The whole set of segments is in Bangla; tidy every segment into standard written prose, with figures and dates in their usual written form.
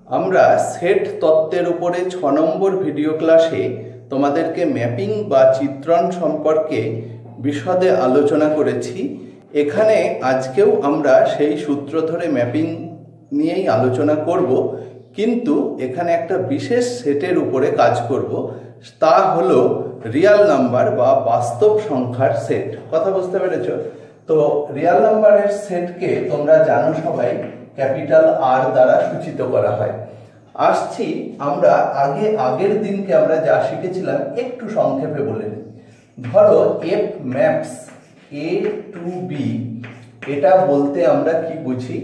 আমরা সেট তত্ত্বের উপরে 6 নম্বর ভিডিও ক্লাসে তোমাদেরকে ম্যাপিং বা চিত্রণ সম্পর্কে বিশদে আলোচনা করেছি। এখানে আজকেও আমরা সেই সূত্র ধরে ম্যাপিং নিয়েই আলোচনা করব, কিন্তু এখানে একটা বিশেষ সেটের উপরে কাজ করব, তা হলো রিয়াল নাম্বার বা বাস্তব সংখ্যার সেট। কথা বুঝতে পেরেছো? তো রিয়াল নাম্বারের সেটকে তোমরা জানো সবাই ক্যাপিটাল আর দ্বারা সূচিত করা হয়। আসছি আমরা আগের দিনকে আমরা যা শিখেছিলাম একটু সংক্ষেপে বলে নিই। ধরো এফ ম্যাপস এ টু বি, এটা বলতে আমরা কি বুঝি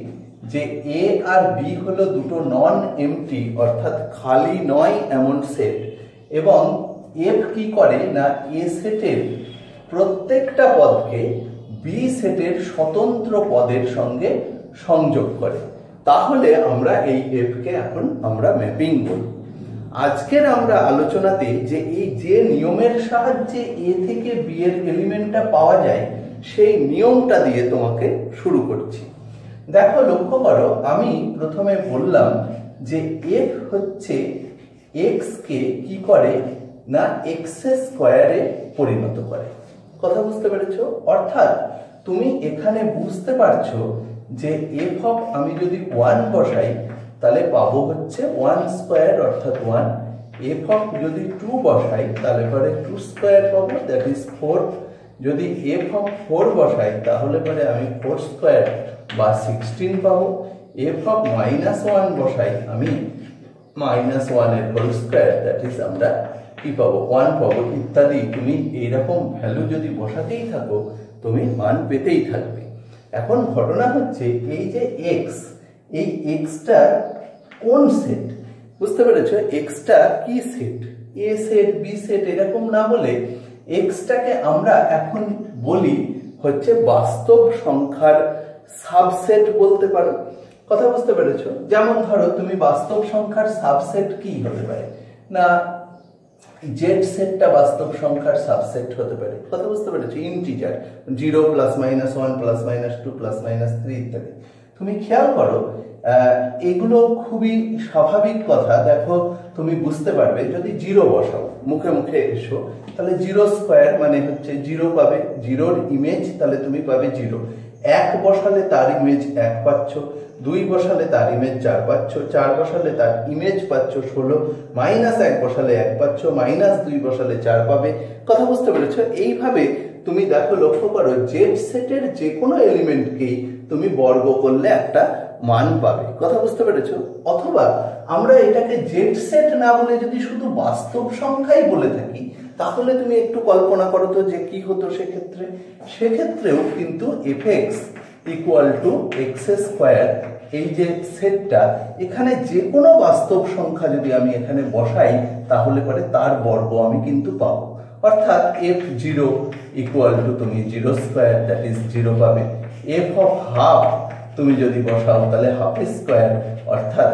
যে এ আর বি হলো দুটো নন এমটি অর্থাৎ খালি নয় এমন সেট, এবং এফ কি করে না এ সেটের প্রত্যেকটা পদকে বি সেটের স্বতন্ত্র পদের সঙ্গে সংযোগ করে। তাহলে আমরা এই এফ কে এখন আমরা ম্যাপিং বলি। আজকের আমরা আলোচনাতে যে নিয়মের সাহায্যে এ থেকে বি এর এলিমেন্টটা পাওয়া যায় সেই নিয়মটা দিয়ে তোমাকে শুরু করছি। দেখো, লক্ষ্য করো, আমি প্রথমে বললাম যে এফ হচ্ছে এক্স কে কি করে না এক্স স্কোয়ারে পরিণত করে। কথা বুঝতে পেরেছো? অর্থাৎ তুমি এখানে বুঝতে পারছো যে এফ অফ আমি যদি 1 বসাই তাহলে পাবো হচ্ছে 1 স্কোয়ার অর্থাৎ 1। এফ অফ যদি 2 বসাই তাহলে পরে 2 স্কোয়ার পাবো, দ্যাট ইজ 4। যদি এফ অফ 4 বসাই তাহলে পরে আমি 4 স্কোয়ার বা 16 পাবো। এফ অফ -1 বসাই আমি -1 এর হোল স্কোয়ার, দ্যাট ইজ আমরা কি পাবো 1 পাবো, ইত্যাদি। তুমি এইরকম ভ্যালু যদি বসাতেই থাকো তুমি মান পেতেই থাকবে। এখন ঘটনা হচ্ছে এই যে এক্স, এই এক্সটা কোন সেট? বুঝতে পেরেছো? এক্সটা কি সেট? এ সেট, বি সেট এরকম না বলে এক্সটাকে আমরা এখন বলি হচ্ছে বাস্তব সংখ্যার সাবসেট বলতে পারো। কথা বুঝতে পেরেছো? যেমন ধরো তুমি বাস্তব সংখ্যার সাবসেট কি হতে পারে না জেড সেটটা বাস্তব সংখ্যার সাবসেট হতে পারে। কথা বুঝতে পেরেছো? ইন্টিজার 0 +-1 +-2 +-3 ইত্যাদি। তুমি খেয়াল করো, এগুলো খুবই স্বাভাবিক কথা। দেখো, তুমি বুঝতে পারবে যদি 0 বসাও, মুখে মুখে এসো, তাহলে 0 স্কোয়ার মানে হচ্ছে 0 পাবে, 0-র ইমেজ তাহলে তুমি পাবে 0। 1 বসালে তার ইমেজ 1 পাচ্ছ, 2 বসালে তার ইমেজ 4 পাচ্ছ, 4 বসালে তার ইমেজ পাচ্ছ 16, -1 বসালে 1 পাচ্ছ, -2 বসালে 4 পাবে। কথা বুঝতে পেরেছো? এইভাবে তুমি দেখো, লক্ষ্য করো, জেড সেটের যে কোনো এলিমেন্টকেই তুমি বর্গ করলে একটা মান পাবে। কথা বুঝতে পেরেছো? অথবা আমরা এটাকে জেড সেট না বলে যদি শুধু বাস্তব সংখ্যাই বলে থাকি তাহলে তুমি একটু কল্পনা করো তো যে কি হতো সেক্ষেত্রে। সেক্ষেত্রেও কিন্তু FX equal to x square, এই যে সেটটা, এখানে যে কোনো বাস্তব সংখ্যা যদি আমি এখানে বসাই তাহলে পরে তার বর্গ আমি কিন্তু পাবো। অর্থাৎ f0 ইকুয়াল টু তুমি 0 স্কোয়ার, দ্যাট ইজ 0 পাবে। এফ অফ হাফ তুমি যদি বসাও তাহলে হাফ স্কোয়ার অর্থাৎ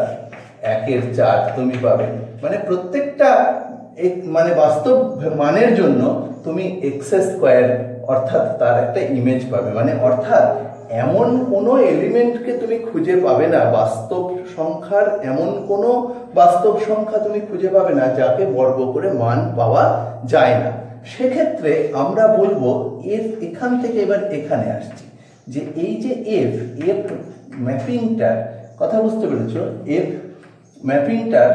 1/4 তুমি পাবে। মানে প্রত্যেকটা মানে বাস্তব মানের জন্য তুমি এক্স স্কোয়ার অর্থাৎ তার একটা ইমেজ পাবে। মানে অর্থাৎ এমন কোনো এলিমেন্টকে তুমি খুঁজে পাবে না, বাস্তব সংখ্যার এমন কোনো বাস্তব সংখ্যা তুমি খুঁজে পাবে না যাকে বর্গ করে মান পাওয়া যায় না। সেক্ষেত্রে আমরা বলবো এখান থেকে এবার এখানে আসছি যে এই যে এফ ম্যাপিংটার, কথা বুঝতে পেরেছো? এফ ম্যাপিংটার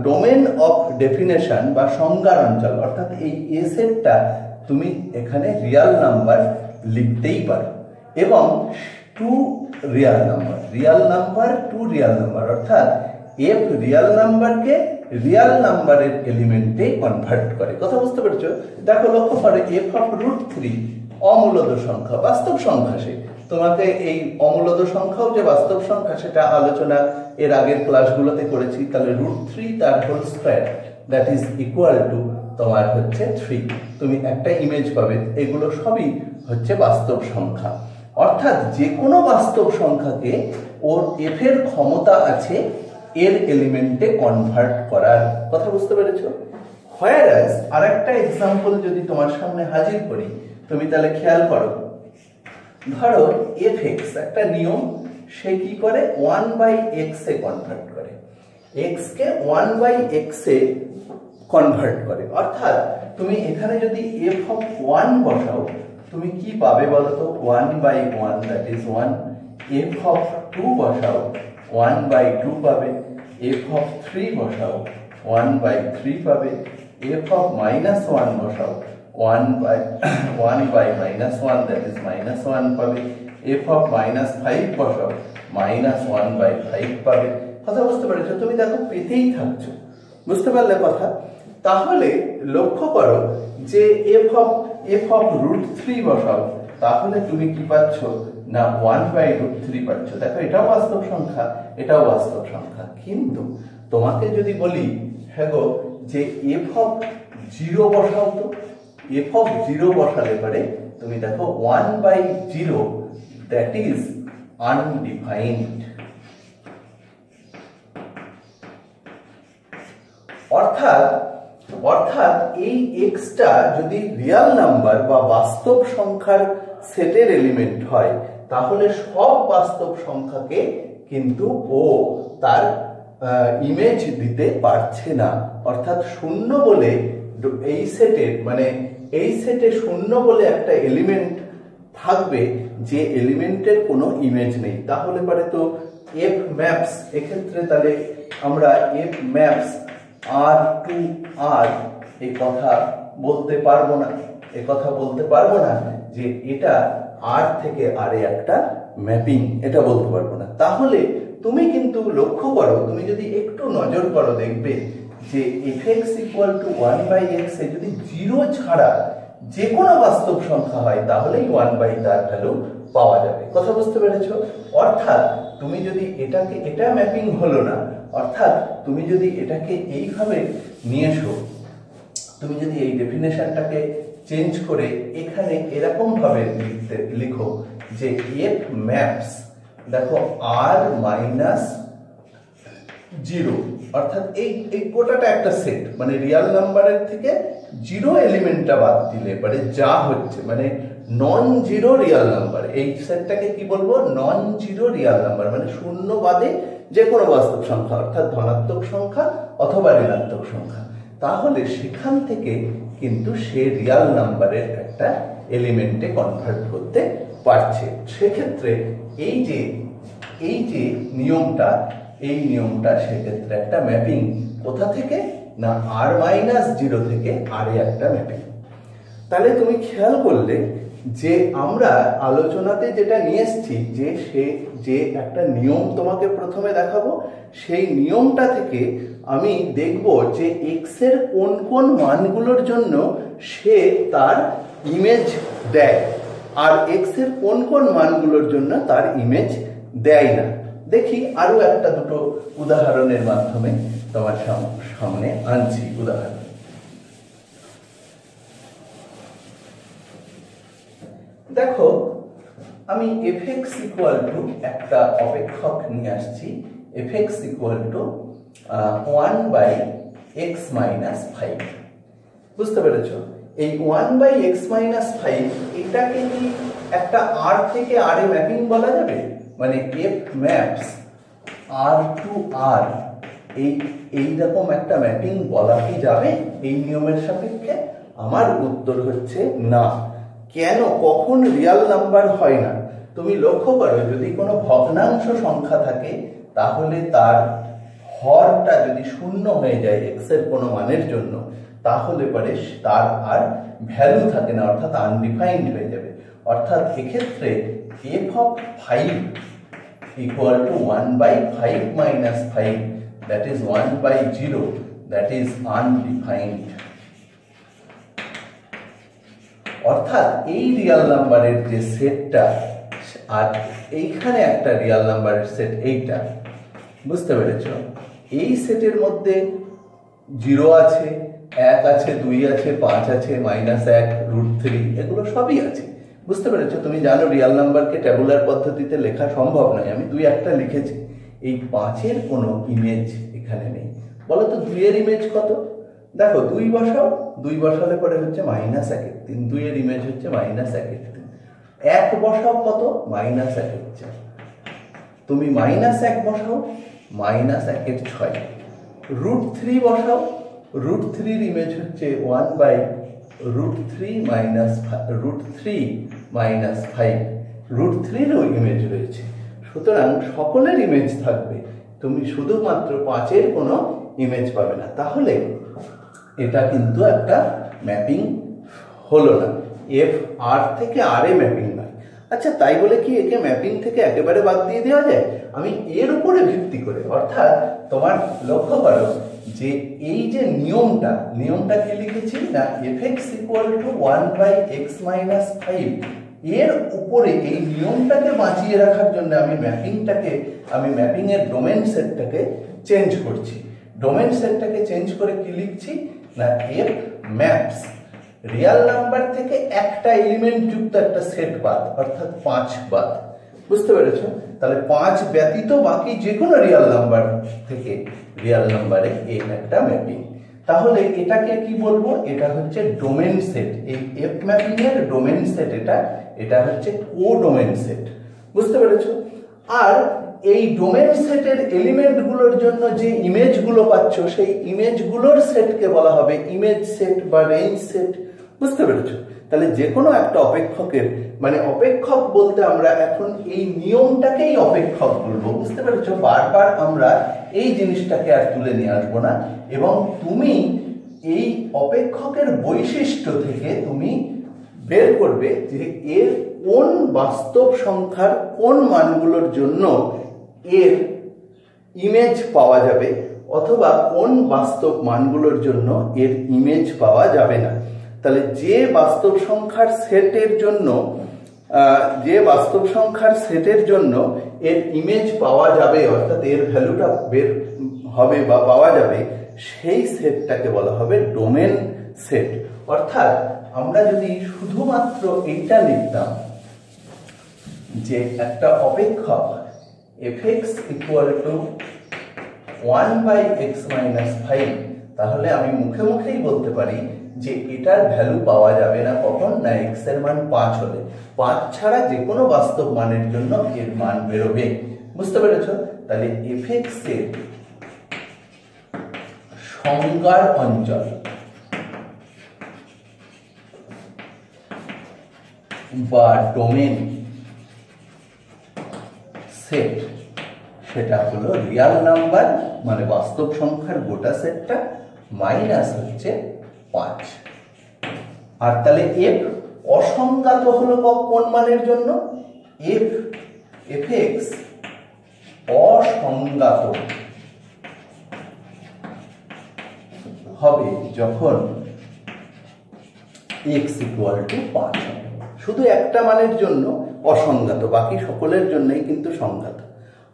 ডোমেন অফ ডেফিনেশন বা সংজ্ঞার অঞ্চল, অর্থাৎ এই এ সেটটা তুমি এখানে রিয়াল নাম্বার লিখতেই পারো, এবং to real number to real number, অর্থাৎ এফ রিয়াল নাম্বারকে রিয়াল নাম্বারের এলিমেন্টে কনভার্ট করে। কথা বুঝতে পেরেছো? দেখো, লক্ষ্য করে এফ অফ √3 অমূলদ সংখ্যা, বাস্তব সংখ্যা। সে তোমাকে এই অমূলদ সংখ্যাও যে বাস্তব সংখ্যা সেটা আলোচনা এর আগের ক্লাসগুলোতে করেছি। তাহলে √3 তার whole square, that is equal to তোমার হচ্ছে 3। তুমি একটা ইমেজ পাবে। এগুলো সবই হচ্ছে বাস্তব সংখ্যা। অর্থাৎ যে কোনো বাস্তব সংখ্যাকে ওর এফ এর ক্ষমতা আছে এর এলিমেন্টে কনভার্ট করার। কথা বুঝতে পেরেছো? হোয়ারাস আরেকটা এক্সাম্পল যদি তোমার সামনে হাজির করি, তুমি তাহলে খেয়াল করো। ধরো এফএক্স একটা নিয়ম, সে কি করে 1/x এ কনভার্ট করে, x কে 1/x এ কনভার্ট করে। অর্থাৎ তুমি এখানে যদি f of 1 বসাও তুমি কি পাবে বলো তো, 1/1 দ্যাট ইজ 1। f of 2 বসাও 1/2 পাবে, f of 3 বসাও 1/3 পাবে, f of -1 বসাও 1/-1 দ্যাট ইজ -1 পাবে, f of -5 বসাও -1/5 পাবে। কথা বুঝতে পেরেছো? তুমি দেখো পেতেই থাকছো, বুঝতে পারলে কথা? তাহলে লক্ষ্য করো যে f of √3 বসাও, তাহলে তুমি কি পাচ্ছ না 1/√3 পাচ্ছ। দেখো এটাও বাস্তব সংখ্যা, এটাও বাস্তব সংখ্যা। কিন্তু তোমাকে যদি বলি হ্যাঁ গো যে f of 0 বসাও, তো f of 0 বসালে পরে তুমি দেখো 1/0 দ্যাট ইজ আনডিফাইন্ড। অর্থাৎ এই এক্সটা যদি রিয়াল নাম্বার বা বাস্তব সংখ্যার সেটের এলিমেন্ট হয় তাহলে সব বাস্তব সংখ্যাকে কিন্তু ও তার ইমেজ দিতে পারছে না। অর্থাৎ শূন্য বলে এই সেটের মানে এই সেটে শূন্য বলে একটা এলিমেন্ট থাকবে যে এলিমেন্টের কোনো ইমেজ নেই। তাহলে পরে তো f ম্যাপস, এক্ষেত্রে তাহলে আমরা f ম্যাপস R2R এই কথা বলতে পারবো না, যে এটা R থেকে R এ একটা ম্যাপিং, এটা বলতে পারবো না। তাহলে তুমি কিন্তু লক্ষ্য করো, তুমি যদি একটু নজর করো দেখবে যে fx = 1/x এ যদি 0 ছাড়া যে কোনো বাস্তব সংখ্যা হয় তাহলেই 1/, তার ভ্যালু পাওয়া যাবে। কথা বুঝতে পেরেছো? অর্থাৎ তুমি যদি এটা ম্যাপিং হলো না, অর্থাৎ তুমি যদি এটাকে এইভাবে নিয়ে এসো, তুমি যদি এই ডেফিনেশনটাকে চেঞ্জ করে এখানে এরকম ভাবে লিখো যে f ম্যাপস দেখো R-0, অর্থাৎ এই গোটাটা একটা সেট, মানে রিয়াল নাম্বারের থেকে 0 এলিমেন্টটা বাদ দিলে পরে যা হচ্ছে মানে নন জিরো রিয়াল নাম্বার, এই সেটটাকে কি বলবো, নন জিরো রিয়াল নাম্বার, মানে শূন্য বাদে যে কোনো বাস্তব সংখ্যা, অর্থাৎ ধনাত্মক সংখ্যা অথবা ঋণাত্মক সংখ্যা। তাহলে সেখান থেকে কিন্তু সে রিয়াল নাম্বারের একটা এলিমেন্টে কনভার্ট করতে পারছে। সেক্ষেত্রে এই যে নিয়মটা, এই নিয়মটা সেক্ষেত্রে একটা ম্যাপিং কোথা থেকে না R-0 থেকে R এ একটা ম্যাপিং। তাহলে তুমি খেয়াল করলে যে আমরা আলোচনাতে যেটা নিয়ে এসেছি যে একটা নিয়ম তোমাকে প্রথমে দেখাবো, সেই নিয়মটা থেকে আমি দেখব যে x এর কোন কোন মানগুলোর জন্য সে তার ইমেজ দেয় আর x এর কোন কোন মানগুলোর জন্য তার ইমেজ দেয় না। দেখি আরো একটা দুটো উদাহরণের মাধ্যমে তোমার সামনে আনছি উদাহরণ। দেখো আমি fx = একটা অপেক্ষক নিয়ে আসছি, fx = 1/x-5। বুঝতে পেরেছো? এই 1/x-5 এটাকে কি একটা R থেকে R এ ম্যাপিং বলা যাবে? মানে f ম্যাপস R-R এই রকম একটা ম্যাপিং বলা কি যাবে এই নিয়মের সাপেক্ষে? আমার উত্তর হচ্ছে না। কেন? কখন রিয়াল নাম্বার হয় না? তুমি লক্ষ্য করো, যদি কোনো ভগ্নাংশ সংখ্যা থাকে তাহলে তার হরটা যদি শূন্য হয়ে যায় x এর কোনো মানের জন্য, তাহলে পরে তার আর ভ্যালু থাকে না, অর্থাৎ আনডিফাইন্ড হয়ে যাবে। অর্থাৎ এক্ষেত্রে f of 5 = 1/5-5 that is 1/0 that is undefined। অর্থাৎ এই রিয়াল নাম্বারের যে সেটটা আর এইখানে একটা রিয়াল নাম্বারের সেট এইটা, বুঝতে পেরেছো? এই সেটের মধ্যে 0 আছে, 1 আছে, 2 আছে, 5 আছে, -1, √3 এগুলো সবই আছে। বুঝতে পেরেছো? তুমি জানো রিয়াল নাম্বারকে ট্যাবুলার পদ্ধতিতে লেখা সম্ভব নয়, আমি 2-1টা লিখেছি। এই 5-এর কোনো ইমেজ এখানে নেই। বলো তো 2 এর ইমেজ কত? দেখো 2 বসাও, 2 বসালে পরে হচ্ছে -1/3, 2 এর ইমেজ হচ্ছে -1/3। 1 বসাও কত? -1/4। তুমি -1 বসাও, -1 এর 6, √3 বসাও, √3 ইমেজ হচ্ছে 1/√3 -5, √3 এরও ইমেজ রয়েছে। সুতরাং সকলের ইমেজ থাকবে, তুমি শুধুমাত্র 5-এর কোনো ইমেজ পাবে না। তাহলে এটা কিন্তু একটা ম্যাপিং হলো না, এফ আর থেকে আর এ ম্যাপিং নয়। আচ্ছা, তাই বলে কি একে ম্যাপিং থেকে একেবারে বাদ দিয়ে দেওয়া যায়? আমি এর উপরে ভিত্তি করে, অর্থাৎ তোমার লক্ষ্য করো যে এই যে নিয়মটা কি লিখেছি না, fx = 1/x - 5, এর উপরে এই নিয়মটাকে বাঁচিয়ে রাখার জন্য আমি ম্যাপিং এর ডোমেন সেটটাকে চেঞ্জ করছি। ডোমেন সেটটাকে চেঞ্জ করে কি লিখছি না, এফ ম্যাপস রিয়াল নাম্বার থেকে একটা এলিমেন্ট যুক্ত একটা সেট বাদ, অর্থাৎ 5 বাদ। বুঝতে পেরেছ? তাহলে 5 ব্যতীত বাকি যে কোনো রিয়াল নাম্বার থেকে রিয়াল নাম্বারে এই একটা ম্যাপিং। তাহলে এটাকে কি বলবো? এটা হচ্ছে ডোমেন সেট। এই এফ ম্যাপিং এর ডোমেন সেট এটা হচ্ছে কোডোমেন সেট। বুঝতে পেরেছো? আর এই ডোমেন সেটের এলিমেন্টগুলোর জন্য যে ইমেজগুলো পাচ্ছ, সেই ইমেজগুলোর সেটকে বলা হবে ইমেজ সেট বা রেঞ্জ সেট। বুঝতে পেরেছো? তাহলে যে কোনো একটা অপেক্ষকের, মানে অপেক্ষক বলতে আমরা এখন এই নিয়মটাকেই অপেক্ষক বলবো। বুঝতে পেরেছো? বারবার আমরা এই জিনিসটাকে আর তুলে নিয়ে আসবো না, এবং তুমি এই অপেক্ষকের বৈশিষ্ট্য থেকে তুমি বের করবে যে এর কোন বাস্তব সংখ্যার কোন মানগুলোর জন্য এর ইমেজ পাওয়া যাবে, অথবা কোন বাস্তব মানগুলোর জন্য এর ইমেজ পাওয়া যাবে না। তাহলে যে বাস্তব সংখ্যার সেটের জন্য এর ইমেজ পাওয়া যাবে, অর্থাৎ এর ভ্যালুটা বের হবে বা পাওয়া যাবে, সেই সেটটাকে বলা হবে ডোমেন সেট। অর্থাৎ আমরা যদি শুধুমাত্র এইটা লিখতাম যে একটা অপেক্ষক fx = 1/x - 5, তাহলে আমি মুখে মুখেই বলতে পারি যে এটার ভ্যালু পাওয়া যাবে না কখন না, x এর মান 5 হলে। 5 ছাড়া যে কোনো বাস্তব মানের জন্য এর মান বেরোবে। বুঝতে পেরেছো? তাহলে fx এর সংজ্ঞার অঞ্চল বা ডোমেন সেট, সেটা হলো রিয়াল নাম্বার মানে বাস্তব সংখ্যার গোটা সেটটা মাইনাস হচ্ছে 5। আর তাহলে এফ অসংজ্ঞাত হলো কোন মানের জন্য? fx অসংজ্ঞাত হবে যখন x = 5 হবে। শুধু একটা মানের জন্য অসংজ্ঞাত, বাকি সকলের জন্যই কিন্তু সংজ্ঞাত।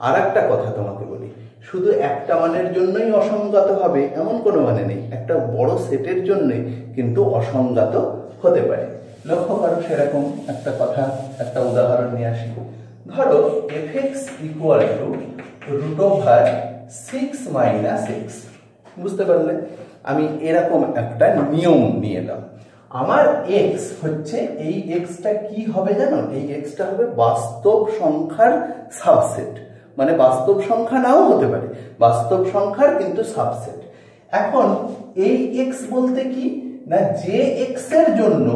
আর একটা কথা তোমাকে বলি, শুধু একটা মানের জন্যই অসংজ্ঞাত হবে এমন কোনো মানে নেই, একটা বড় সেটের জন্যই কিন্তু অসংজ্ঞাত হতে পারে। লক্ষ্য করো, সেরকম একটা উদাহরণ নিয়ে আসি। ধরো fx = √6 - x। বুঝতে পারলে? আমি এরকম একটা নিয়ম নিয়ে এলাম। আমার x হচ্ছে, এই xটা কি হবে জানো? এই xটা হবে বাস্তব সংখ্যার সাবসেট, মানে বাস্তব সংখ্যা নাও হতে পারে, বাস্তব সংখ্যার কিন্তু সাবসেট। এখন এই x বলতে কি না, যে x এর জন্য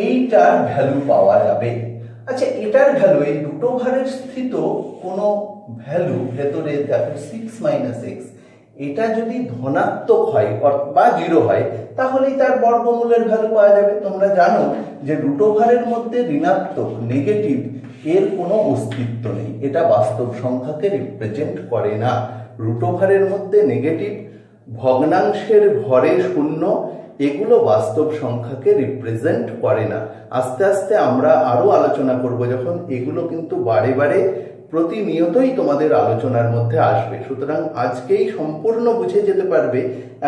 এইটার ভ্যালু পাওয়া যাবে। আচ্ছা, এটার ভ্যালু, এই দুটো ঘরের স্থিত কোনো ভ্যালু ভেতরে দেখো 6 - x, এটা যদি ধনাত্মক হয় বা 0 হয়, তাহলেই তার বর্গমূলের ভ্যালু পাওয়া যাবে। তোমরা জানো যে দুটো ঘরের মধ্যে ঋণাত্মক, নেগেটিভ এর কোনো অস্তিত্ব নেই, এটা বাস্তব সংখ্যাকে রিপ্রেজেন্ট করে না। রুটোভারের মধ্যে নেগেটিভ, ভগ্নাংশের ঘরে 0, এগুলো বাস্তব সংখ্যাকে রিপ্রেজেন্ট করে না। আস্তে আস্তে আমরা আরো আলোচনা করব যখন এগুলো কিন্তু বারে বারে প্রতিনিয়তই তোমাদের আলোচনার মধ্যে আসবে। সুতরাং আজকেই সম্পূর্ণ বুঝে যেতে পারবে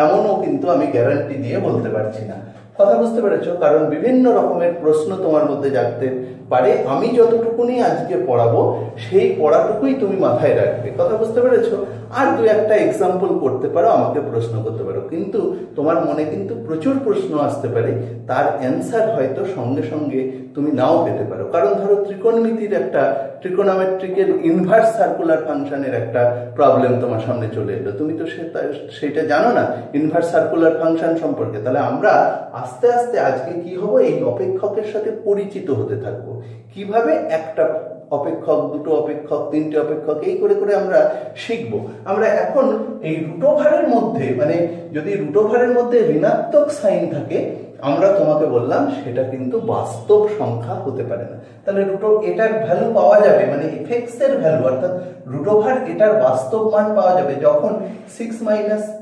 এমনও কিন্তু আমি গ্যারান্টি দিয়ে বলতে পারছি না। কথা বুঝতে পেরেছো? কারণ বিভিন্ন রকমের প্রশ্ন তোমার মধ্যে জাগতে পারে আমি যতটুকুনি আজকে পড়াবো সেই পড়াটুকুই তুমি মাথায় রাখবে। কথা বুঝতে পেরেছো? আর দু একটা এক্সাম্পল করতে পারো, আমাকে প্রশ্ন করতে পারো, কিন্তু তোমার মনে কিন্তু প্রচুর প্রশ্ন আসতে পারে, তার অ্যান্সার হয়তো সঙ্গে সঙ্গে তুমি নাও পেতে পারো। কারণ ধরো ত্রিকোণমিতির একটা, ট্রিকোনোমেট্রিকের ইনভার্স সার্কুলার ফাংশনের একটা প্রবলেম তোমার সামনে চলে এলো, তুমি তো সেটা জানো না ইনভার্স সার্কুলার ফাংশন সম্পর্কে। তাহলে আমরা আস্তে আস্তে আজকে কি হবো, এই অপেক্ষকের সাথে পরিচিত হতে থাকবো, কিভাবে একটা অপেক্ষক, দুটো অপেক্ষক, তিনটে অপেক্ষক, এই করে করে আমরা শিখবো। আমরা এখন এই রুট ওভারের মধ্যে, মানে যদি রুট ওভারের মধ্যে ঋণাত্মক সাইন থাকে, আমরা তোমাকে বললাম সেটা কিন্তু বাস্তব সংখ্যা হতে পারে না। তাহলে এটার ভ্যালু পাওয়া যাবে, মানে এফএক্স এর ভ্যালু অর্থাৎ রুট ওভার এটার বাস্তব মান পাওয়া যাবে যখন 6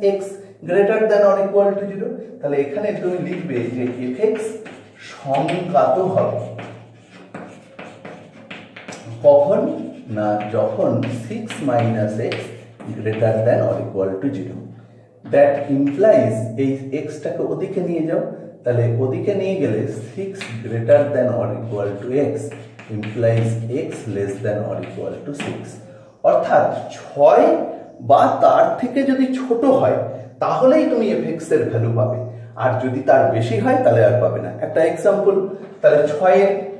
- x greater than or equal two 0। তাহলে এখানে তুমি লিখবে যে এফএক্স সংজ্ঞাত হবে কখন না, যখন 6 - x greater than or equal two 0। That implies, এই এক্সটাকে ওদিকে নিয়ে যাও, তাহলে ওদিকে নিয়ে গেলে 6 greater than or equal to x implies x less than or equal to 6। অর্থাৎ 6 বা তার থেকে যদি ছোট হয় তাহলেই তুমি এফএক্স এর ভ্যালু পাবে, আর যদি তার বেশি হয় তাহলে আর পাবে না। একটা এক্সাম্পল, তাহলে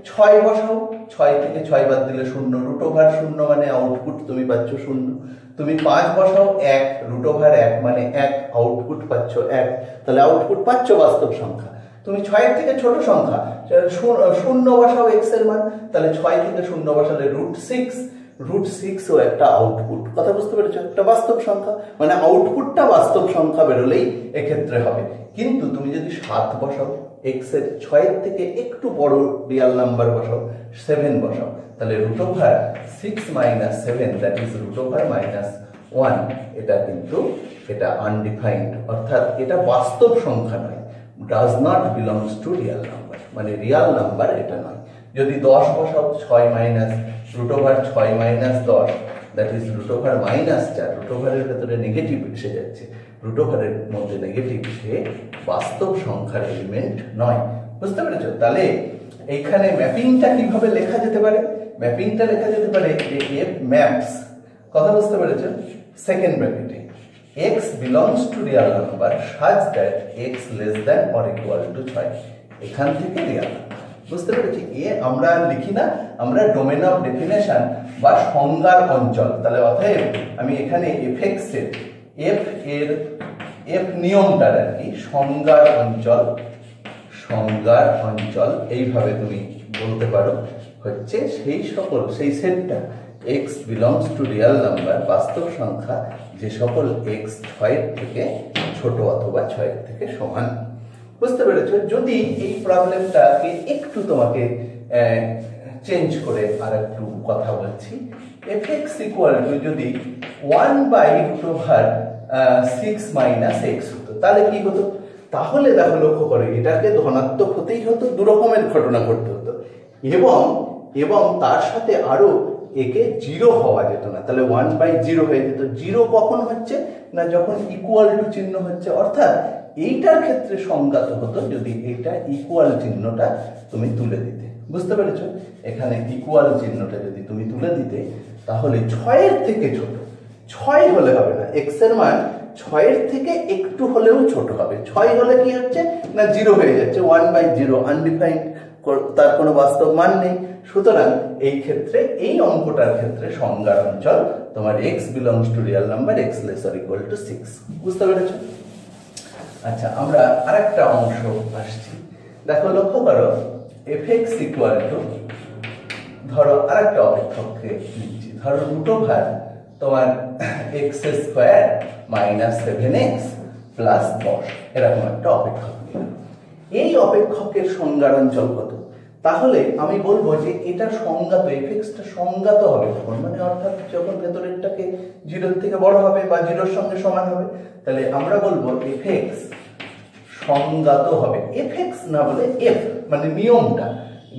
6 বসাও, 6 থেকে 6 বাদ দিলে 0, রুট ওভার 0 মানে আউটপুট তুমি পাচ্ছ 0। তুমি 5 বসাও, 1, রুট ওভার 1 মানে 1, আউটপুট পাচ্ছ 1, তাহলে আউটপুট পাচ্ছ বাস্তব সংখ্যা। তুমি 6 এর থেকে ছোট সংখ্যা 0 বসাও x এর মান, তাহলে 6 থেকে 0 বসালে √6 ও একটা আউটপুট। কথা বুঝতে পেরেছো? একটা বাস্তব সংখ্যা, মানে আউটপুটটা বাস্তব সংখ্যা বেরোলেই এক্ষেত্রে হবে। কিন্তু তুমি যদি 7 বসাও, x এর 6 এর থেকে একটু বড় রিয়াল নাম্বার বসাও, 7 বসাও, তাহলে √6 - 7 দ্যাট ইজ √1। এটা কিন্তু এটা আনডিফাইন্ড, অর্থাৎ এটা বাস্তব সংখ্যা নয়, does not belongs to real number, মানে রিয়াল নাম্বার এটা নয়। যদি 10 বসাও, 6 - √6 - 10 দ্যাট ইজ √4, রুট ওভারের ভেতরে নেগেটিভ এসে যাচ্ছে, রুট ওভারের মধ্যে নেগেটিভ, সে বাস্তব সংখ্যার এলিমেন্ট নয়। বুঝতে পেরেছো? তাহলে এইখানে ম্যাপিংটা কিভাবে লেখা যেতে পারে? ম্যাপিংটা লেখা যেতে পারে যে f ম্যাপস, কথা বুঝতে পেরেছো, সেকেন্ড ব্র্যাকেটে x belongs to real number such that x less than or equal to 6, এখান থেকে রিয়াল নাম্বার। বুঝতে পেরেছি? আমরা লিখি না, আমরা ডোমেন অফ ডেফিনেশন বা সংজ্ঞার অঞ্চল। তাহলে অতএব আমি এখানে এফএক্স এর এফ নিয়মটার আর কি সংজ্ঞার অঞ্চল এইভাবে তুমি বলতে পারো, হচ্ছে সেই সেটটা x belongs to real number, বাস্তব সংখ্যা, যে সকল x 6 এর থেকে ছোট অথবা 6 এর থেকে সমান। বুঝতে পেরেছো? যদি এই প্রবলেমটাকে একটু তোমাকে চেঞ্জ করে আর একটু কথা বলছি, fx ইকুয়াল টু যদি 1/√6 - x হতো, তাহলে কি হতো? তাহলে দেখো, লক্ষ্য করে, এটাকে ধনাত্মক হতেই হতো, দু রকমের ঘটনা ঘটতে হতো, এবং তার সাথে আরো একে 0 হওয়া যেত না, তাহলে 1/0 হয়ে যেত। 0 কখন হচ্ছে না, যখন ইকুয়াল টু চিহ্ন হচ্ছে, অর্থাৎ এইটার ক্ষেত্রে সংজ্ঞাত হতো যদি এইটা ইকুয়াল চিহ্নটা তুমি তুলে দিতে। বুঝতে পেরেছো? এখানে ইকুয়াল চিহ্নটা যদি তুমি তুলে দিতে, তাহলে 6 এর থেকে ছোট, 6 হলে হবে না, x এর মান 6 এর থেকে একটু হলেও ছোট হবে। 6 হলে কি হচ্ছে না, 0 হয়ে যাচ্ছে, 1/0 আনডিফাইন্ড, তার কোনো বাস্তব মান নেই। সুতরাং এই ক্ষেত্রে, এই অঙ্কটার ক্ষেত্রে সংজ্ঞার অঞ্চল তোমার x belongs to real number x less or equal to 6। বুঝতে পেরেছো? আচ্ছা, আমরা আরেকটা অংশ আসছি। দেখো, লক্ষ্য করো, fx ইকুয়াল টু, ধরো আরেকটা অপেক্ষককে নিচ্ছি, ধরো রুট ওভার তোমার x² - 7x প্লাস 10, এরকম একটা অপেক্ষক নিলাম। এই অপেক্ষকের সংজ্ঞার অঞ্চল কত? তাহলে আমি বলবো যে এটা সংজ্ঞাত, এফএক্সটা সংজ্ঞাত হবে তখন, মানে অর্থাৎ যখন ভেতরেরটাকে 0 থেকে বড় হবে বা 0 সঙ্গে সমান হবে, তাহলে আমরা বলবো এফএক্স সংজ্ঞাত হবে। এফএক্স না বলে এফ, মানে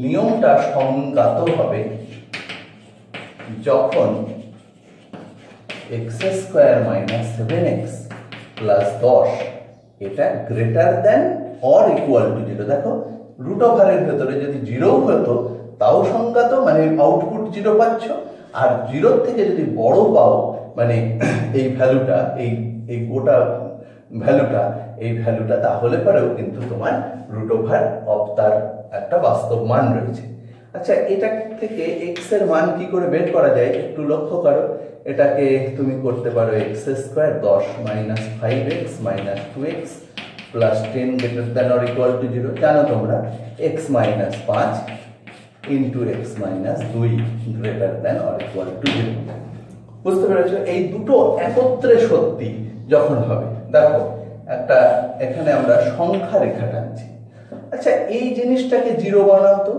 নিয়মটা সংজ্ঞাত হবে যখন x² - 7x প্লাস 10 এটা greater than or equal two 0। দেখো, রুট ওভারের ভেতরে যদি 0 হতো তাও সংজ্ঞাত, মানে আউটপুট 0 পাচ্ছ। আর 0 থেকে যদি বড় পাও, মানে এই ভ্যালুটা, এই গোটা ভ্যালুটা, এই ভ্যালুটা, তাহলে পরেও কিন্তু তোমার রুট ওভার অফ তার একটা বাস্তব মান রয়েছে। আচ্ছা, এটা থেকে এক্স এর মান কি করে বের করা যায় একটু লক্ষ্য করো। এটাকে তুমি করতে পারো x square 10 minus 5x minus 2x plus 10 greater than or equal two 0। জানো তোমরা x minus 5 into x minus 2 greater than or equal two 0। বুঝতে পেরেছো? এই দুটো একত্রে সত্যি যখন হবে, দেখো একটা এখানে আমরা সংখ্যা রেখা টানছি। আচ্ছা, এই জিনিসটাকে 0 বানাও তো,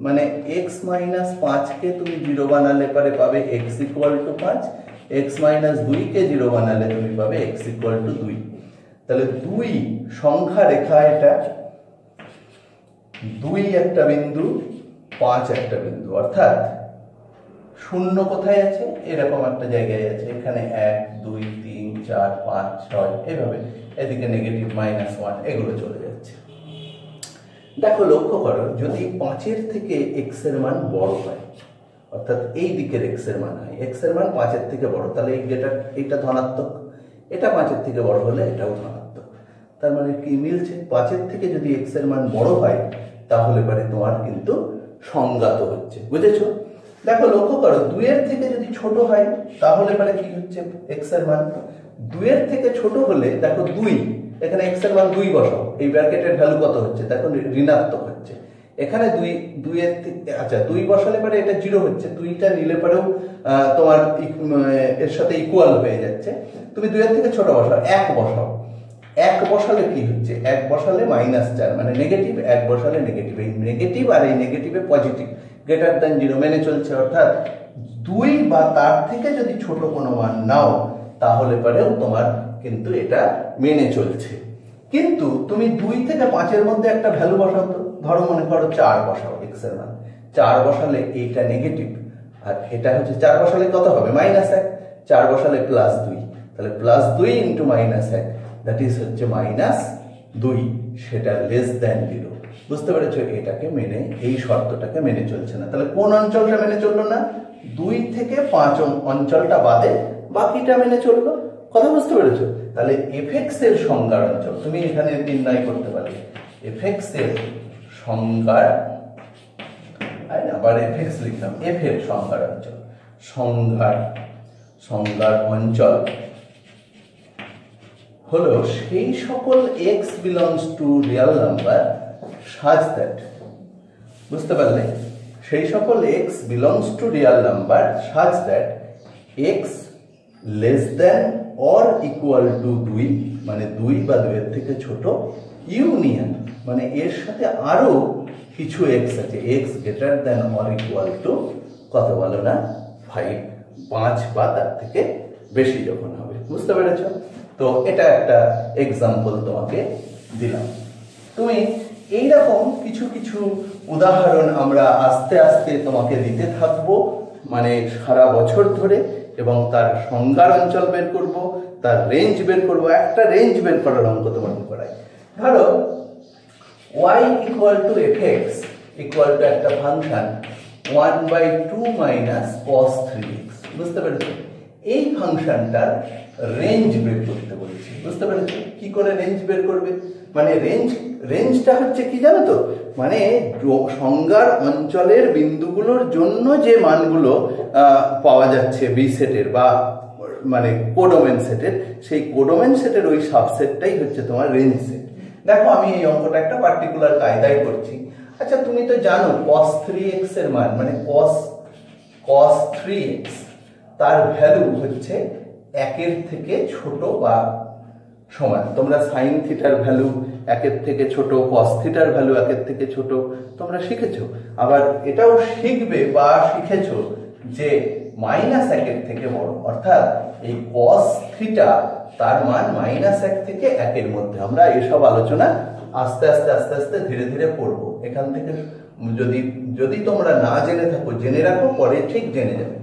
মানে x মাইনাস 5 কে তুমি 0 বানালে পরে পাবে x equal to 5, x minus 2 কে 0 বানালে তুমি পাবে x ইকুয়াল টু 2। তাহলে 2 সংখ্যা রেখা, এটা 2 একটা বিন্দু, 5 একটা বিন্দু, অর্থাৎ শূন্য কোথায় আছে? এরকম একটা জায়গায় আছে, এখানে 1 2 3 4 5 6 এইভাবে, এদিকে নেগেটিভ -1 এগুলো চলে যাচ্ছে। দেখো লক্ষ্য করো, যদি 5 থেকে x এর মান বড় হয়, অর্থাৎ এই দিকের x এর মান হয়, x এর মান 5 থেকে বড়, তাহলে এইটা ধনাত্মক, এটা 5 থেকে বড় হলে এটাও ধনাত্মক। তার মানে কি মিলছে? 5 থেকে যদি x এর মান বড় হয় তাহলে পরে তোমার কিন্তু সংজ্ঞাত হচ্ছে। বুঝেছো? দেখো লক্ষ্য করো, 2 এর থেকে যদি ছোট হয় তাহলে পরে কি হচ্ছে? x এর মান 2 এর থেকে ছোট হলে, দেখো 2, এখানে x এর মান 2 বসাও, এই ব্র্যাকেটের ভ্যালু কত হচ্ছে? দেখো ঋণাত্মক হচ্ছে। এখানে 2 এর থেকে, আচ্ছা 2 বসালে পরে এটা 0 হচ্ছে, 2টা নিলে পরেও তোমার এর সাথে ইকুয়াল হয়ে যাচ্ছে। তুমি 2 এর থেকে ছোট বসাও, 1 বসাও, 1 বসালে কি হচ্ছে? 1 বসালে -4 মানে নেগেটিভ, 1 বসালে নেগেটিভ, এই নেগেটিভ আর এই নেগেটিভে পজিটিভ, গ্রেটার দ্যান 0 মেনে চলছে। অর্থাৎ 2 বা তার থেকে যদি ছোট কোনো মান নাও তাহলে পরেও তোমার কিন্তু এটা মেনে চলছে। কিন্তু তুমি 2 থেকে 5 এর মধ্যে একটা ভ্যালু বসাও তো, ধরো মনে করো 4 বসাও, x এর মান 4 বসালে এইটা নেগেটিভ, আর এটা হচ্ছে 4 বসালে কত হবে? -1, 4 বসালে +2, তাহলে +2 ইন্টু -1, দ্যাট ইজ হচ্ছে -2, সেটা লেস দ্যান 0। বুঝতে পেরেছো? এটাকে মেনে, এই শর্তটাকে মেনে চলছে না। তাহলে কোন অঞ্চলটা মেনে চললো না? 2 থেকে 5 অঞ্চলটা বাদে বাকিটা মেনে চললো। কথা বুঝতে পেরেছো? তাহলে f(x) এর সংজ্ঞার অঞ্চল তুমি এখানে নির্ণয় করতে পারবে। f(x) এর সংজ্ঞার, আবার f(x) লিখলাম, f এর সংজ্ঞার অঞ্চল, সংজ্ঞার অঞ্চল হলো সেই সকল x belongs to real number such that, বুঝতে পারলে? সেই সকল x belongs to real number such that x less than or equal to 2, মানে 2 বা 2 এর থেকে ছোট, ইউনিয়ন মানে এর সাথে আরো কিছু x আছে, x greater than or equal to কত বলো না? 5 বা তার থেকে বেশি যখন হবে। বুঝতে পেরেছো? তো এটা একটা এক্সাম্পল তোমাকে দিলাম। তুমি এইরকম কিছু কিছু উদাহরণ আমরা আস্তে আস্তে তোমাকে দিতে থাকবো, মানে সারা বছর ধরে, এবং তার সংজ্ঞার অঞ্চল বের করব, তার রেঞ্জ বের করব। একটা রেঞ্জ বের করার অঙ্ক তোমাকে করাই। ধরো y equal two fx equal to একটা ফাংশন 1/2 মাইনাস cos 3x। বুঝতে পেরেছো? এই ফাংশনটার রেঞ্জ বের করতে বলেছি। বুঝতে পেরেছো? কি করে রেঞ্জ বের করবে? মানে রেঞ্জটা হচ্ছে কি জানো তো? মানে সংজ্ঞার অঞ্চলের বিন্দুগুলোর জন্য যে মানগুলো পাওয়া যাচ্ছে বি সেটের বা মানে কোডোমেন সেটের, সেই কোডোমেন সেটের ওই সাবসেটটাই হচ্ছে তোমার রেঞ্জ সেট। দেখো আমি এই অঙ্কটা একটা পার্টিকুলার কায়দায় করছি। আচ্ছা তুমি তো জানো cos 3x এর মান, মানে cos 3x তার ভ্যালু হচ্ছে 1 এর থেকে ছোট বা সমান। তোমরা sin থিটার ভ্যালু 1 এর থেকে ছোট, cos থিটার ভ্যালু 1 এর থেকে ছোট তোমরা শিখেছো। আবার এটাও শিখবে বা শিখেছো যে -1 এর থেকে বড়, অর্থাৎ এই cos থিটা তার মান -1 থেকে 1 এর মধ্যে। আমরা এসব আলোচনা আস্তে আস্তে ধীরে ধীরে পড়ব। এখান থেকে যদি তোমরা না জেনে থাকো, জেনে রাখো, পরে ঠিক জেনে যাবে।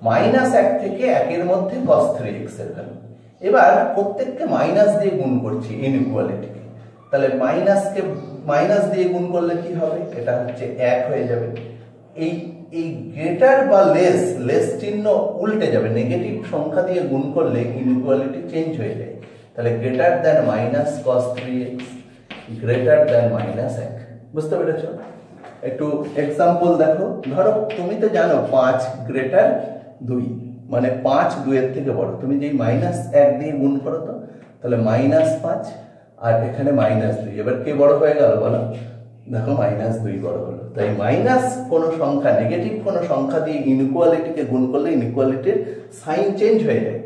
-1 থেকে 1 এর মধ্যে cos 3x এর ভ্যালু। এবার প্রত্যেককে মাইনাস দিয়ে গুণ করছি ইনইকুয়ালিটিকে। তাহলে মাইনাস দিয়ে গুণ করলে কি হবে? এটা হচ্ছে 1 হয়ে যাবে। এই এই গ্রেটার বা লেস চিহ্ন উল্টে যাবে, নেগেটিভ সংখ্যা দিয়ে গুণ করলে ইনইকুয়ালিটি চেঞ্জ হয়ে যায়। তাহলে greater than minus cos 3x greater than minus 1। বুঝতে পেরেছো? একটু এক্সাম্পল দেখো। ধরো তুমি তো জানো 5 গ্রেটার 2, মানে 5 2 এর থেকে বড়। তুমি যেই মাইনাস 1 দিয়ে গুণ করো তো, তাহলে -5 আর এখানে -2। এবার কে বড় হয়ে গেল বলো? দেখো -2 বড় হলো। তাই মাইনাস কোনো সংখ্যা, নেগেটিভ কোনো সংখ্যা দিয়ে ইনইকুয়ালিটিকে গুণ করলে ইনইকুয়ালিটির সাইন চেঞ্জ হয়ে যায়।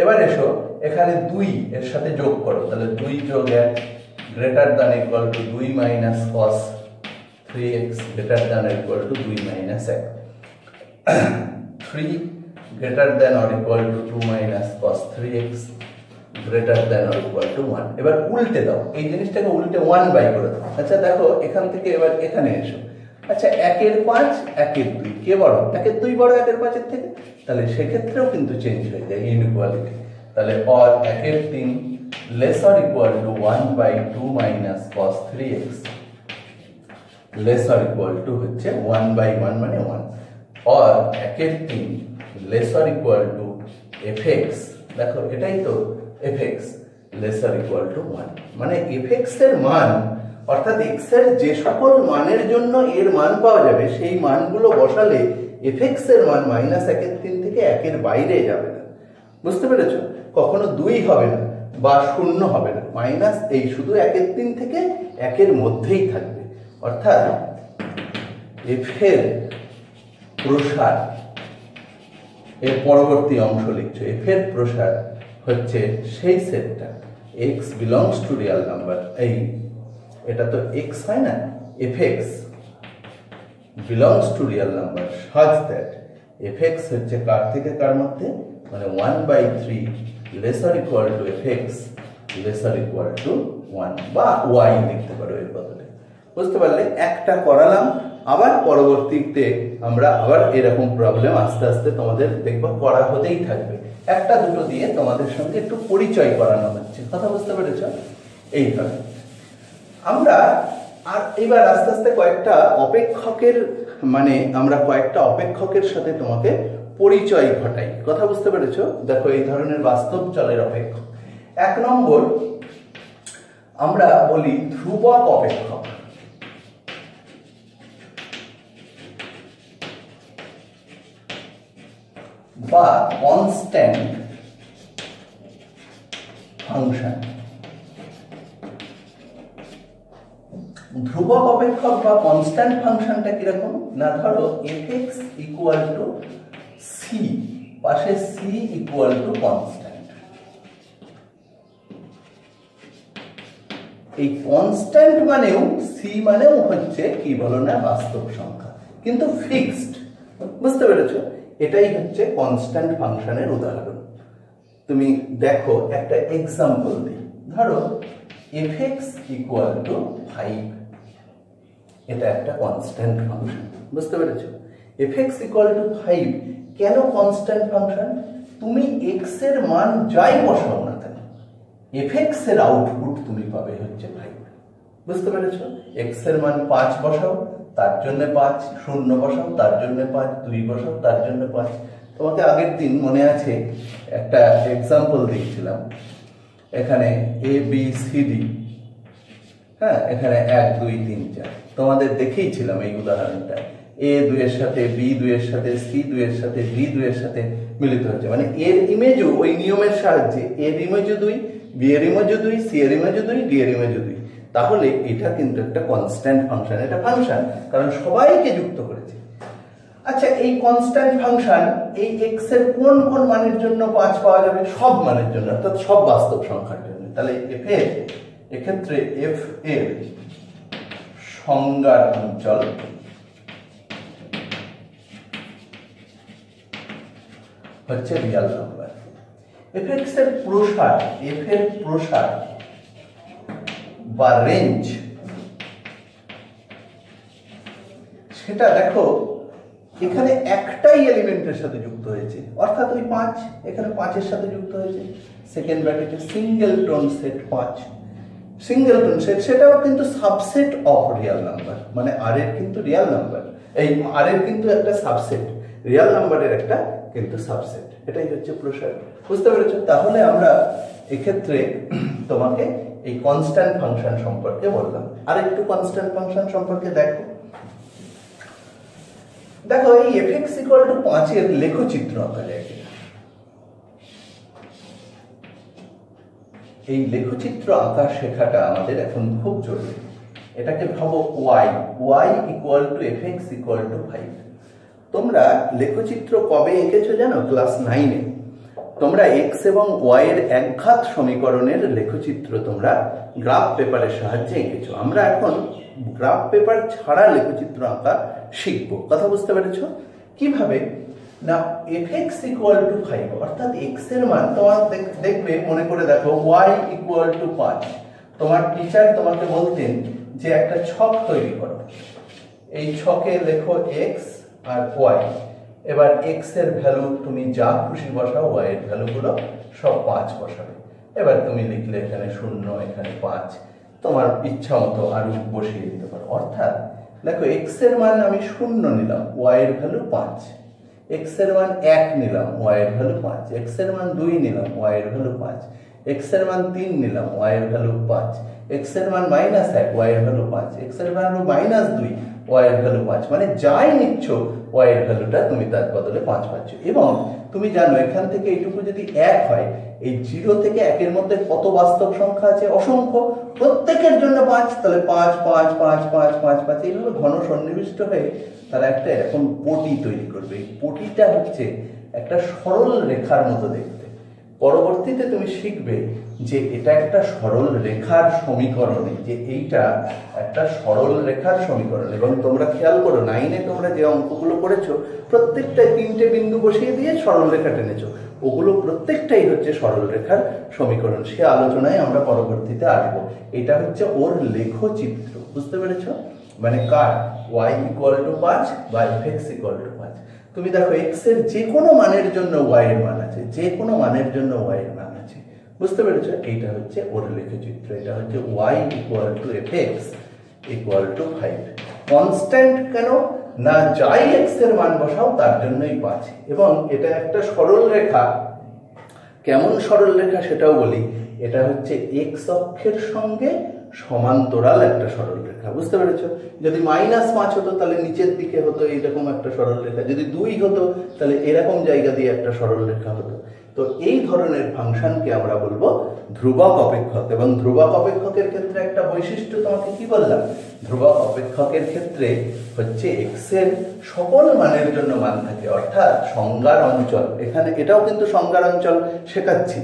এবার এসো এখানে 2 এর সাথে যোগ করো, তাহলে 2 যোগ 1 greater than equal to 2 minus cos 3x greater than equal to 2 minus 1। 3 greater than or equal two 2 minus cos 3x greater than or equal to 1। এবার উল্টে দাও, এই জিনিসটাকে উল্টে 1 বাই করে দাও। আচ্ছা দেখো এখান থেকে এবার এখানে এসো। আচ্ছা 1 এর 5 1 এর 2 কে বড়? 1 এর 2 বড় 1 এর 5 এর থেকে। তাহলে সেক্ষেত্রেও কিন্তু চেঞ্জ হয়ে যায় ইনইকুয়ালিটি। তাহলে অর 1 এর 3 less or equal to 1 by 2 minus cos 3x less or equal to হচ্ছে 1 বাই 1 মানে 1। অর 1 এর 3 less or equal two fx, দেখো এটাই তো fx less or equal to 1। মানে fx এর মান অর্থাৎ x এর যে সকল মানের জন্য এর মান পাওয়া যাবে সেই মানগুলো বসালে fx এর মান -1 এর 3 থেকে 1 এর বাইরে যাবে না। বুঝতে পেরেছো? কখনো 2 হবে না বা 0 হবে না, মাইনাস এই শুধু 1 এর 3 থেকে 1 এর মধ্যেই থাকবে। অর্থাৎ f এর প্রসার, এর পরবর্তী অংশ লিখছো, f এর প্রসার হচ্ছে সেই সেটটা x belongs two real number. এই এটা তো x হয় না, fx belongs to real number such that fx হচ্ছে কার থেকে কার মধ্যে, মানে 1/3 laser equal to fx laser equal to 1 বা y লিখতে পারো এর বদলে। বুঝতে পারলে? একটা করালাম, আবার পরবর্তীতে আমরা আবার এরকম প্রবলেম আস্তে আস্তে তোমাদের দেখবো করা হতেই থাকবে। একটা দুটো দিয়ে তোমাদের সঙ্গে একটু পরিচয় করানো হচ্ছে। কথা বুঝতে পেরেছ? এইভাবে আমরা আর এবার আস্তে আস্তে কয়েকটা অপেক্ষকের, মানে আমরা কয়েকটা অপেক্ষকের সাথে তোমাকে পরিচয় ঘটাই। কথা বুঝতে পেরেছো? দেখো এই ধরনের বাস্তব চলের অপেক্ষক। 1 নম্বর আমরা বলি ধ্রুবক অপেক্ষক বা কনস্ট্যান্ট ফাংশন। ধ্রুবক অপেক্ষক বা কনস্ট্যান্ট ফাংশনটা কিরকম না, ধরো fx ইকুয়াল টু c, পাশে c ইকুয়াল টু কনস্ট্যান্ট। এই কনস্ট্যান্ট মানেও c মানেও হচ্ছে কি বলো না, বাস্তব সংখ্যা, কিন্তু ফিক্সড। বুঝতে পেরেছো? এটাই হচ্ছে কনস্ট্যান্ট ফাংশনের উদাহরণ। তুমি দেখো একটা এক্সাম্পল দিই। ধরো fx ইকুয়াল টু 5, এটা একটা কনস্ট্যান্ট ফাংশন। বুঝতে পেরেছো? fx ইকুয়াল টু 5 কেন কনস্ট্যান্ট ফাংশন? তুমি x এর মান যাই বসাও না কেন, fx এর আউটপুট তুমি পাবে হচ্ছে 5। বুঝতে পেরেছো? x এর মান 5 বসাও, তার জন্য 5, 0 বসাও, তার জন্য 5, 2 বসাও, তার জন্য 5। তোমাকে আগের দিন মনে আছে একটা এক্সাম্পল দিয়েছিলাম, এখানে a b c d, হ্যাঁ এখানে 1 2 3 4 তোমাদের দেখিয়েছিলাম এই উদাহরণটা। a 2 এর সাথে b 2 এর সাথে c 2 এর সাথে d 2 এর সাথে মিলিত হচ্ছে, মানে এর ইমেজও ওই নিয়মের সাহায্যে a এর ইমেজও 2, b এর ইমেজও 2, c এর ইমেজও 2, d এর ইমেজও 2। তাহলে এটা কিন্তু একটা কনস্ট্যান্ট ফাংশন। এটা ফাংশন কারণ সবাইকে যুক্ত করেছে। আচ্ছা এই কনস্ট্যান্ট ফাংশন এই x এর কোন কোন মানের জন্য 5 পাওয়া যাবে? সব মানের জন্য, অর্থাৎ সব বাস্তব সংখ্যার জন্য। তাহলে f এর এক্ষেত্রে f এর সংজ্ঞার অঞ্চল হচ্ছে রিয়েল নাম্বার। fx এর প্রসার, f এর প্রসার বা রেঞ্জ, সেটা দেখো এখানে একটাই এলিমেন্টের সাথে যুক্ত হয়েছে, অর্থাৎ ওই 5 এখানে 5 এর সাথে যুক্ত হয়েছে। সেকেন্ড ব্র্যাকেটে সিঙ্গেলটন সেট 5, সিঙ্গেলটন সেট, সেটাও কিন্তু সাবসেট অফ রিয়েল নাম্বার, মানে আর এর কিন্তু রিয়েল নাম্বার। এই আর এর কিন্তু একটা সাবসেট, রিয়েল নাম্বারের একটা কিন্তু সাবসেট, এটাই হচ্ছে প্রসার। বুঝতে পেরেছো? তাহলে আমরা এক্ষেত্রে তোমাকে এই কনস্ট্যান্ট ফাংশন সম্পর্কে বললাম। আর একটু কনস্ট্যান্ট ফাংশন সম্পর্কে দেখো। দেখো এই f(x = 5) এর লেখচিত্র আঁকা যায় কিনা। এই লেখচিত্র আঁকা শেখাটা আমাদের এখন খুব জরুরি। এটাকে ভাবো y = f(x = 5)। তোমরা লেখচিত্র কবে এঁকেছো জানো? ক্লাস 9-এ তোমরা x এবং y এর একঘাত সমীকরণের লেখচিত্র তোমরা গ্রাফ পেপারের সাহায্যে এঁকেছো। আমরা এখন গ্রাফ পেপার ছাড়া লেখচিত্র আঁকা শিখবো। কথা বুঝতে পেরেছো? কিভাবে না, f(x = 5) অর্থাৎ x এর মান তোমার দেখবে, মনে করে দেখো y = 5। তোমার টিচার তোমাকে বলতেন যে একটা ছক তৈরি করো, এই ছকে লেখো x আর y। এবার x এর ভ্যালু তুমি যা খুশি বসাও, y এর ভ্যালুগুলো সব 5 বসাবে। এবার তুমি লিখলে এখানে 0, এখানে 5, তোমার ইচ্ছা মতো আরো বসিয়ে দিতে পারো। অর্থাৎ দেখো x এর মান আমি 0 নিলাম, y এর ভ্যালু 5, x এর মান 1 নিলাম, y এর ভ্যালু 5, x এর মান 2 নিলাম, y এর ভ্যালু 5, x এর মান 3 নিলাম, y এর ভ্যালু 5, x এর মান -1, y এর ভ্যালু 5, x এর ভ্যালু -2, y এর ভ্যালু 5। মানে যাই নিচ্ছ y এর ভ্যালুটা তুমি তার বদলে 5 পাচ্ছ। এবং তুমি জানো এখান থেকে এইটুকু যদি 1 হয়, এই 0 থেকে 1 এর মধ্যে কত বাস্তব সংখ্যা আছে? অসংখ্য। প্রত্যেকের জন্য 5, তাহলে 5 5 5 5 5 5 এইভাবে ঘন সন্নিবিষ্ট হয়ে তারা একটা এরকম পটি তৈরি করবে। এই পটিটা হচ্ছে একটা সরল রেখার মতো দেখতে। পরবর্তীতে তুমি শিখবে যে এটা একটা সরল রেখার সমীকরণে, যে এইটা একটা সরল রেখার সমীকরণ। এবং তোমরা খেয়াল করো 9-এ তোমরা যে অঙ্কগুলো করেছো প্রত্যেকটাই 3টে বিন্দু বসিয়ে দিয়ে সরল রেখা টেনেছো, ওগুলো প্রত্যেকটাই হচ্ছে সরল রেখার সমীকরণ। সে আলোচনায় আমরা পরবর্তীতে আসবো। এটা হচ্ছে ওর লেখচিত্র। বুঝতে পেরেছো? মানে কার y = 5 বা f(x = 5)। তুমি দেখো x এর যে কোনো মানের জন্য y এর মান আছে, যে কোনো মানের জন্য y এর মান আছে। বুঝতে পেরেছো? এইটা হচ্ছে ওর লেখচিত্র। এটা হচ্ছে y = f(x = 5)। কনস্ট্যান্ট কেন না, যাই x এর মান বসাও তার জন্যই 5। এবং এটা একটা সরল রেখা। কেমন সরল রেখা সেটাও বলি। এটা হচ্ছে x অক্ষের সঙ্গে সমান্তরাল একটা সরল রেখা। বুঝতে পেরেছো? যদি -5 হতো তাহলে নিচের দিকে হতো এইরকম একটা সরল রেখা, যদি 2 হতো তাহলে এরকম জায়গা দিয়ে একটা সরল রেখা হতো। তো এই ধরনের ফাংশনকে আমরা বলবো ধ্রুবক অপেক্ষক। এবং ধ্রুবক অপেক্ষকের ক্ষেত্রে একটা বৈশিষ্ট্য তোমাকে কি বললাম? ধ্রুবক অপেক্ষকের ক্ষেত্রে হচ্ছে x এর সকল মানের জন্য মান থাকে, অর্থাৎ সংজ্ঞার অঞ্চল। এখানে এটাও কিন্তু সংজ্ঞার অঞ্চল শেখাচ্ছি।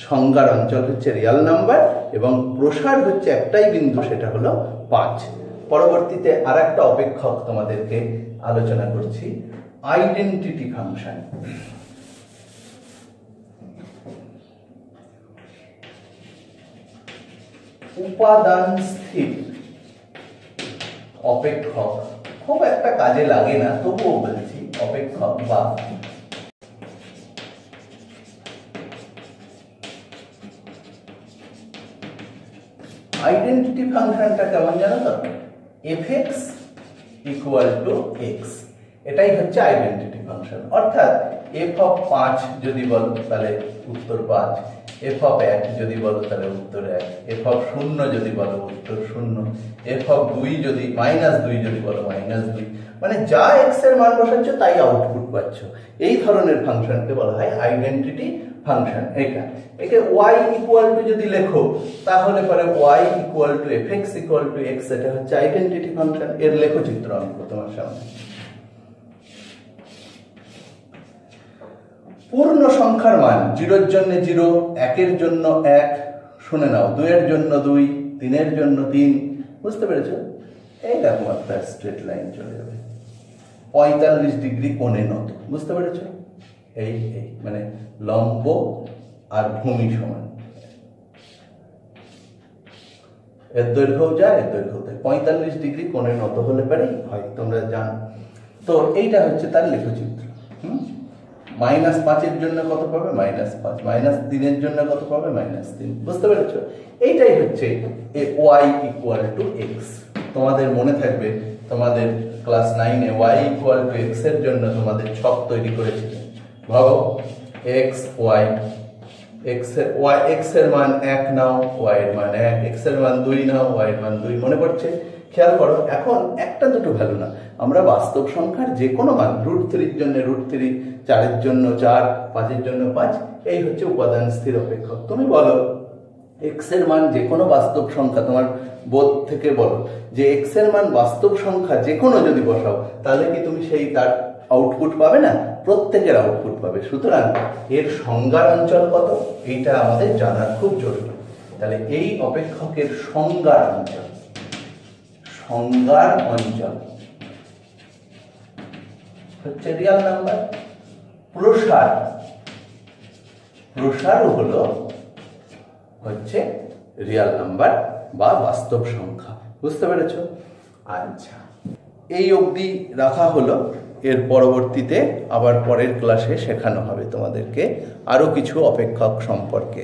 সংজ্ঞার অঞ্চল হচ্ছে রিয়েল নাম্বার এবং প্রসার হচ্ছে একটাই বিন্দু, সেটা হলো 5। পরবর্তীতে আর একটা অপেক্ষক তোমাদেরকে আলোচনা করছি, আইডেন্টিটি ফাংশন। উপাদান স্থির অপেক্ষক খুব একটা কাজে লাগে না, তবুও বলছি অপেক্ষক বা আইডেন্টিটি ফাংশনটা কেমন জানো তো? f(x = x) এটাই হচ্ছে আইডেন্টিটি ফাংশন। অর্থাৎ f(5) যদি বলো তাহলে উত্তর 5, f(1) যদি বলো তাহলে উত্তর 1, f(0) যদি বলো উত্তর 0, f(2) যদি -2 যদি বলো -2। মানে যা x এর মান বসাচ্ছ তাই আউটপুট পাচ্ছ। এই ধরনের ফাংশনকে বলা হয় আইডেন্টিটি ফাংশন। একে y = যদি লেখো তাহলে পরে y = f(x = x) এটা হচ্ছে আইডেন্টিটি ফাংশন। এর লেখচিত্র আঁকবো তোমার সামনে। পূর্ণ সংখ্যার মান 0 এর জন্য 0, 1 এর জন্য 1, শুনে নাও 2 এর জন্য 2, 3 এর জন্য 3। বুঝতে পেরেছো? এইরকম একটা স্ট্রেট লাইন চলে যাবে 45 ডিগ্রি কোণে নত। বুঝতে পেরেছো? এই মানে লম্ব আর ভূমি সমান, এর দৈর্ঘ্য যা এর দৈর্ঘ্য তাই। 45 ডিগ্রি কোণে নত হলে পারেই হয়, তোমরা জানো। তো এইটা হচ্ছে তার লেখচিত্র। -5 এর জন্য কত পাবে? -5, -3 এর জন্য কত পাবে? -3। বুঝতে পেরেছো? এইটাই হচ্ছে y = x। তোমাদের মনে থাকবে তোমাদের ক্লাস 9-এ y ইকুয়াল টু x এর জন্য তোমাদের ছক তৈরি করেছিলেন। ভাবো x y, x এর মান 1 নাও, y এর মান 1, x এর মান 2 নাও, y এর মান 2। মনে পড়ছে? খেয়াল করো, এখন একটা দুটো ভ্যালু না, আমরা বাস্তব সংখ্যার যে কোনো মান, √3 এর জন্য √3, 4 এর জন্য 4, 5 এর জন্য 5, এই হচ্ছে উপাদান স্থির অপেক্ষক। তুমি বলো x এর মান যে কোনো বাস্তব সংখ্যা, তোমার বোধ থেকে বলো যে x এর মান বাস্তব সংখ্যা যে কোনো যদি বসাও, তাহলে কি তুমি সেই তার আউটপুট পাবে না? প্রত্যেকের আউটপুট পাবে। সুতরাং এর সংজ্ঞার অঞ্চল কত, এইটা আমাদের জানার খুব জরুরি। তাহলে এই অপেক্ষকের সংজ্ঞার অঞ্চল হচ্ছে রিয়াল নাম্বার। প্রসার হলো হচ্ছে রিয়াল নাম্বার বা বাস্তব সংখ্যা। বুঝতে পেরেছো? আচ্ছা, এই অবধি রাখা হলো। এর পরবর্তীতে আবার পরের ক্লাসে শেখানো হবে তোমাদেরকে আরো কিছু অপেক্ষক সম্পর্কে।